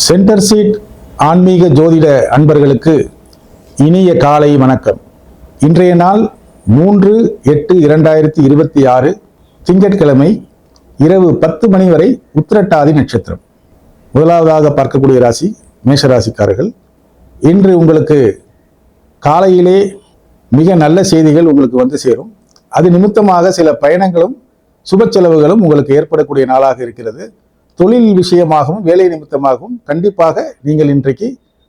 Centre seat ஆன்மீக ஜோதிட அன்பர்களுக்கு இனிய காலை வணக்கம். இன்றைய நாள் 3/8/2026 திங்கட்கிழமை இரவு 10 மணி வரை உத்திரட்டாதி நட்சத்திரம். முதலாவதாக பார்க்கக்கூடிய ராசி மேஷராசிக்காரர்கள். இன்று உங்களுக்கு காலையிலே மிக நல்ல செய்திகள் உங்களுக்கு வந்து சேரும். அது நிமித்தமாக சில பயணங்களும் சுப செலவுகளும் உங்களுக்கு ஏற்படக்கூடிய நாளாக இருக்கிறது. தொழில் விஷயமாகவும் வேலை நிமித்தமாகவும் கண்டிப்பாக நீங்கள் இன்றைக்கு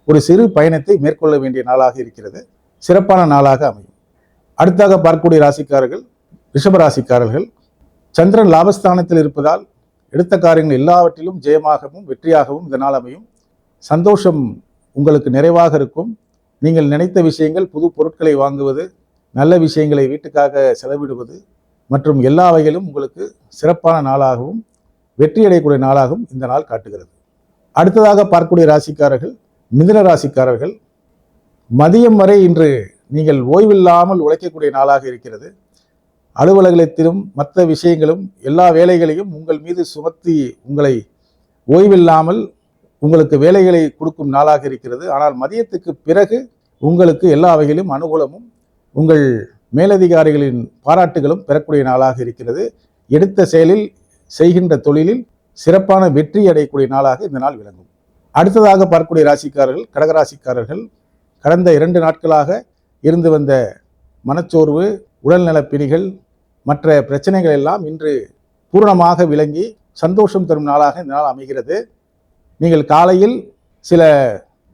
ஒரு சிறு பயணத்தை மேற்கொள்ள வேண்டிய நாளாக இருக்கிறது. சிறப்பான நாளாக அமையும். அடுத்தாக பார்க்கக்கூடிய ராசிக்காரர்கள் ரிஷபராசிக்காரர்கள். சந்திரன் லாபஸ்தானத்தில் இருப்பதால் எடுத்த காரியங்கள் எல்லாவற்றிலும் ஜெயமாகவும் வெற்றியாகவும் இந்த நாள் அமையும். சந்தோஷம் உங்களுக்கு நிறைவாக இருக்கும். நீங்கள் நினைத்த விஷயங்கள், புது பொருட்களை வாங்குவது, நல்ல விஷயங்களை வீட்டுக்காக செலவிடுவது மற்றும் எல்லா வகையிலும் உங்களுக்கு சிறப்பான நாளாகவும் வெற்றி அடையக்கூடிய நாளாகவும் இந்த நாள் காட்டுகிறது. அடுத்ததாக பார்க்கக்கூடிய ராசிக்காரர்கள் மிதுன ராசிக்காரர்கள். மதியம் வரை இன்று நீங்கள் ஓய்வில்லாமல் உழைக்கக்கூடிய நாளாக இருக்கிறது. அலுவலகத்திலும் மற்ற விஷயங்களும் எல்லா வேலைகளையும் உங்கள் மீது சுமத்தி உங்களை ஓய்வில்லாமல் உங்களுக்கு வேலைகளை கொடுக்கும் நாளாக இருக்கிறது. ஆனால் மதியத்துக்கு பிறகு உங்களுக்கு எல்லா வகையிலும் அனுகூலமும் உங்கள் மேலதிகாரிகளின் பாராட்டுகளும் பெறக்கூடிய நாளாக இருக்கிறது. எடுத்த செயலில் செய்கின்ற தொழிலில் சிறப்பான வெற்றி அடையக்கூடிய நாளாக இந்த நாள் விளங்கும். அடுத்ததாக பார்க்கக்கூடிய ராசிக்காரர்கள் கடகராசிக்காரர்கள். கடந்த 2 நாட்களாக இருந்து வந்த மனச்சோர்வு, உடல்நலப் பிணிகள், மற்ற பிரச்சனைகள் எல்லாம் இன்று பூரணமாக விளங்கி சந்தோஷம் தரும் நாளாக இந்த நாள் அமைகிறது. நீங்கள் காலையில் சில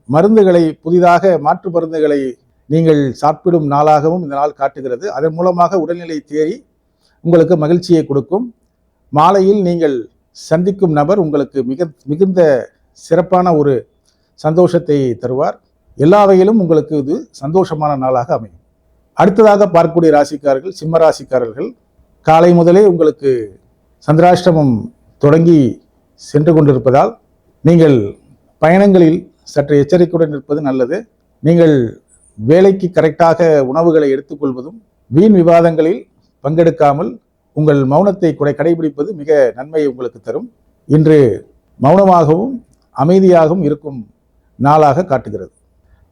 மருந்துகளை, புதிதாக மாற்று மருந்துகளை நீங்கள் சாப்பிடும் நாளாகவும் இந்த நாள் காட்டுகிறது. அதன் மூலமாக உடல்நிலை தேறி உங்களுக்கு மகிழ்ச்சியை கொடுக்கும். மாலையில் நீங்கள் சந்திக்கும் நபர் உங்களுக்கு மிகுந்த சிறப்பான ஒரு சந்தோஷத்தை தருவார். எல்லா வகையிலும் உங்களுக்கு இது சந்தோஷமான நாளாக அமையும். அடுத்ததாக பார்க்கக்கூடிய ராசிக்காரர்கள் சிம்ம ராசிக்காரர்கள். காலை முதலே உங்களுக்கு சந்திராஷ்டமம் தொடங்கி சென்று கொண்டிருப்பதால் நீங்கள் பயணங்களில் சற்று எச்சரிக்கையுடன் இருப்பது நல்லது. நீங்கள் வேலைக்கு கரெக்டாக உணவுகளை எடுத்துக்கொள்வதும் வீண் விவாதங்களில் பங்கெடுக்காமல் உங்கள் மௌனத்தை கடைபிடிப்பது மிக நன்மையை உங்களுக்கு தரும். இன்று மௌனமாகவும் அமைதியாகவும் இருக்கும் நாளாக காட்டுகிறது.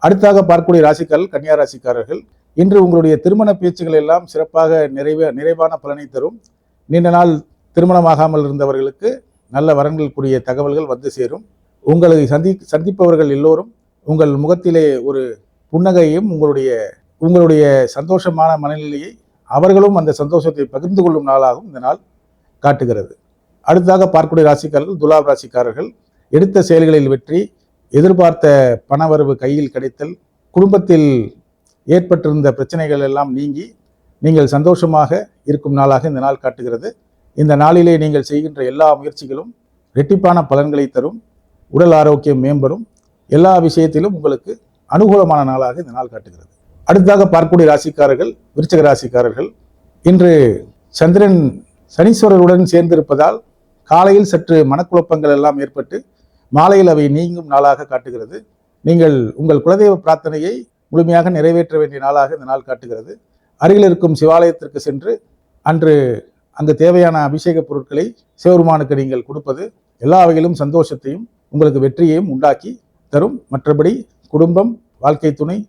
அடுத்தாக பார்க்கக்கூடிய ராசிக்காரர்கள் கன்னியா ராசிக்காரர்கள். இன்று உங்களுடைய திருமண பேச்சுகள் எல்லாம் சிறப்பாக நிறைவான பலனை தரும். நீண்ட நாள் திருமணமாகாமல் இருந்தவர்களுக்கு நல்ல வரன்களுக்குரிய தகவல்கள் வந்து சேரும். உங்களை சந்திப்பவர்கள் எல்லோரும் உங்கள் முகத்திலே ஒரு புன்னகையும் உங்களுடைய சந்தோஷமான மனநிலையை அவர்களும் அந்த சந்தோஷத்தை பகிர்ந்து கொள்ளும் நாளாகவும் இந்த நாள் காட்டுகிறது. அடுத்ததாக பார்க்கக்கூடிய ராசிக்காரர்கள் துலாம் ராசிக்காரர்கள். எடுத்த செயல்களில் வெற்றி, எதிர்பார்த்த பணவரவு கையில் கிடைத்தல், குடும்பத்தில் ஏற்பட்டிருந்த பிரச்சனைகள் எல்லாம் நீங்கி நீங்கள் சந்தோஷமாக இருக்கும் நாளாக இந்த நாள் காட்டுகிறது. இந்த நாளிலே நீங்கள் செய்கின்ற எல்லா முயற்சிகளும் இரட்டிப்பான பலன்களை தரும். உடல் ஆரோக்கியம் மேம்படும். எல்லா விஷயத்திலும் உங்களுக்கு அனுகூலமான நாளாக இந்த நாள் காட்டுகிறது. அடுத்ததாக பார்க்கக்கூடிய ராசிக்காரர்கள் விருச்சிக ராசிக்காரர்கள். இன்று சந்திரன் சனீஸ்வரருடன் சேர்ந்திருப்பதால் காலையில் சற்று மனக்குழப்பங்கள் எல்லாம் ஏற்பட்டு மாலையில் அவை நீங்கும் நாளாக காட்டுகிறது. நீங்கள் உங்கள் குலதெய்வ பிரார்த்தனையை முழுமையாக நிறைவேற்ற வேண்டிய நாளாக இந்த நாள் காட்டுகிறது. அருகில் இருக்கும் சிவாலயத்திற்கு சென்று அங்கு தேவையான அபிஷேக பொருட்களை சிவபெருமானுக்கு நீங்கள் கொடுப்பது எல்லா வகையிலும் சந்தோஷத்தையும் உங்களுக்கு வெற்றியையும் உண்டாக்கி தரும். மற்றபடி குடும்பம், வாழ்க்கை துணை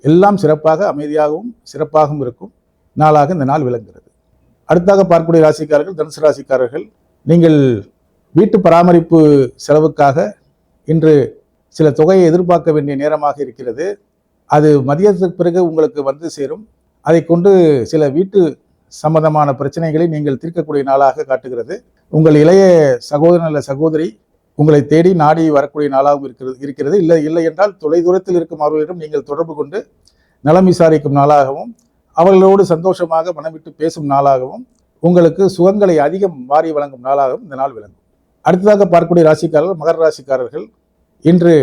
எல்லாம் சிறப்பாக அமைதியாகவும் சிறப்பாகவும் இருக்கும் நாளாக இந்த நாள் விளங்குகிறது. அடுத்தாக பார்க்கக்கூடிய ராசிக்காரர்கள் தனுசு ராசிக்காரர்கள். நீங்கள் வீட்டு பராமரிப்பு செலவுக்காக இன்று சில தொகையை எதிர்பார்க்க வேண்டிய நேரமாக இருக்கிறது. அது மதியத்துக்கு பிறகு உங்களுக்கு வந்து சேரும். அதை கொண்டு சில வீட்டு சம்பந்தமான பிரச்சனைகளை நீங்கள் தீர்க்கக்கூடிய நாளாக காட்டுகிறது. உங்கள் இளைய சகோதரன் சகோதரி உங்களை தேடி நாடி வரக்கூடிய நாளாகவும் இருக்கிறது. இல்லை என்றால் தொலைதூரத்தில் இருக்கும் அவர்களிடம் நீங்கள் தொடர்பு கொண்டு நலம் விசாரிக்கும் நாளாகவும் அவர்களோடு சந்தோஷமாக மனமிட்டு பேசும் நாளாகவும் உங்களுக்கு சுகங்களை அதிகம் வாரி வழங்கும் நாளாகவும் இந்த நாள் விளங்கும். அடுத்ததாக பார்க்கக்கூடிய ராசிக்காரர்கள் மகர ராசிக்காரர்கள். இன்று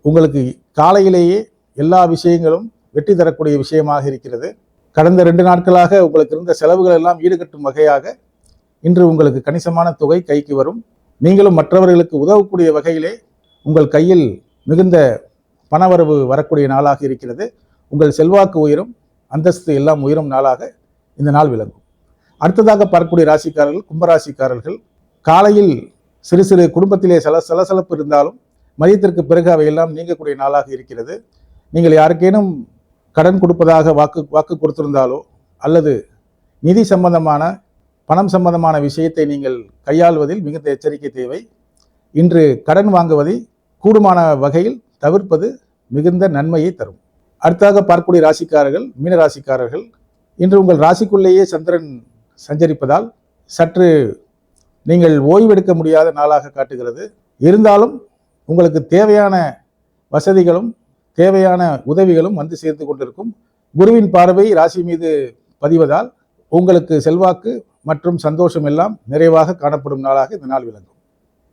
உங்களுக்கு காலையிலேயே எல்லா விஷயங்களும் வெற்றி தரக்கூடிய விஷயமாக இருக்கிறது. கடந்த 2 நாட்களாக உங்களுக்கு இருந்த செலவுகள் எல்லாம் ஈடுகட்டும் வகையாக இன்று உங்களுக்கு கணிசமான தொகை கைக்கு வரும். நீங்களும் மற்றவர்களுக்கு உதவக்கூடிய வகையிலே உங்கள் கையில் மிகுந்த பணவரவு வரக்கூடிய நாளாக இருக்கிறது. உங்கள் செல்வாக்கு உயரும், அந்தஸ்து எல்லாம் உயரும் நாளாக இந்த நாள் விளங்கும். அடுத்ததாக பார்க்கக்கூடிய ராசிக்காரர்கள் கும்பராசிக்காரர்கள். காலையில் சிறு சிறு குடும்பத்திலே சலசலப்பு இருந்தாலும் மதியத்திற்கு பிறகு அவையெல்லாம் நீங்கக்கூடிய நாளாக இருக்கிறது. நீங்கள் யாருக்கேனும் கடன் கொடுப்பதாக வாக்கு கொடுத்திருந்தாலோ அல்லது நிதி சம்பந்தமான பணம் சம்பந்தமான விஷயத்தை நீங்கள் கையாள்வதில் மிகுந்த எச்சரிக்கை தேவை. இன்று கடன் வாங்குவதை கூடுமான வகையில் தவிர்ப்பது மிகுந்த நன்மையை தரும். அடுத்தாக பார்க்கக்கூடிய ராசிக்காரர்கள் மீன ராசிக்காரர்கள். இன்று உங்கள் ராசிக்குள்ளேயே சந்திரன் சஞ்சரிப்பதால் சற்று நீங்கள் ஓய்வெடுக்க முடியாத நாளாக காட்டுகிறது. இருந்தாலும் உங்களுக்கு தேவையான வசதிகளும் தேவையான உதவிகளும் வந்து சேர்ந்து கொண்டிருக்கும். குருவின் பார்வை ராசி மீது பதிவதால் உங்களுக்கு செல்வாக்கு மற்றும் சந்தோஷம் எல்லாம் நிறைவாக காணப்படும் நாளாக இந்த நாள் விளங்கும்.